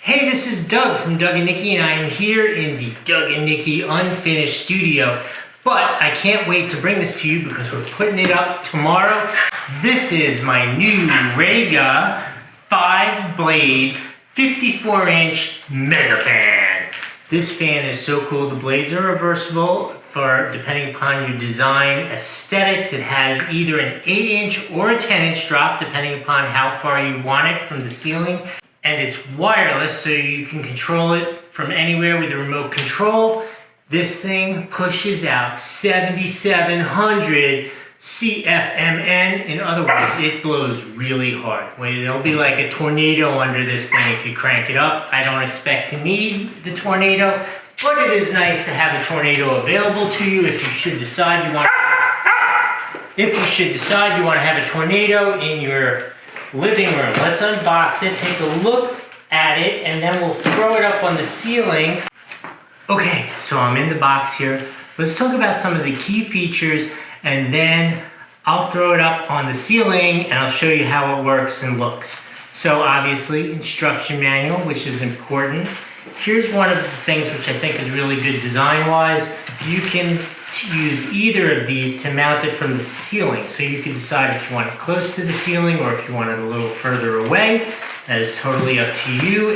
Hey, this is Doug from Doug and Nikki, and I am here in the Doug and Nikki Unfinished Studio. But I can't wait to bring this to you because we're putting it up tomorrow. This is my new Rega 5-blade 54-inch Mega Fan. This fan is so cool. The blades are reversible for depending upon your design aesthetics. It has either an 8-inch or a 10-inch drop depending upon how far you want it from the ceiling. And it's wireless, so you can control it from anywhere with a remote control. This thing pushes out 7,700 CFMN. In other words, it blows really hard. There'll be like a tornado under this thing if you crank it up. I don't expect to need the tornado, but it is nice to have a tornado available to you if you should decide you want to have a tornado in your living room. Let's unbox it, take a look at it, and then we'll throw it up on the ceiling. Okay, so I'm in the box here. Let's talk about some of the key features, and then I'll throw it up on the ceiling and I'll show you how it works and looks. So obviously, instruction manual, which is important. Here's one of the things which I think is really good design-wise. You can use either of these to mount it from the ceiling. So you can decide if you want it close to the ceiling or if you want it a little further away. That is totally up to you.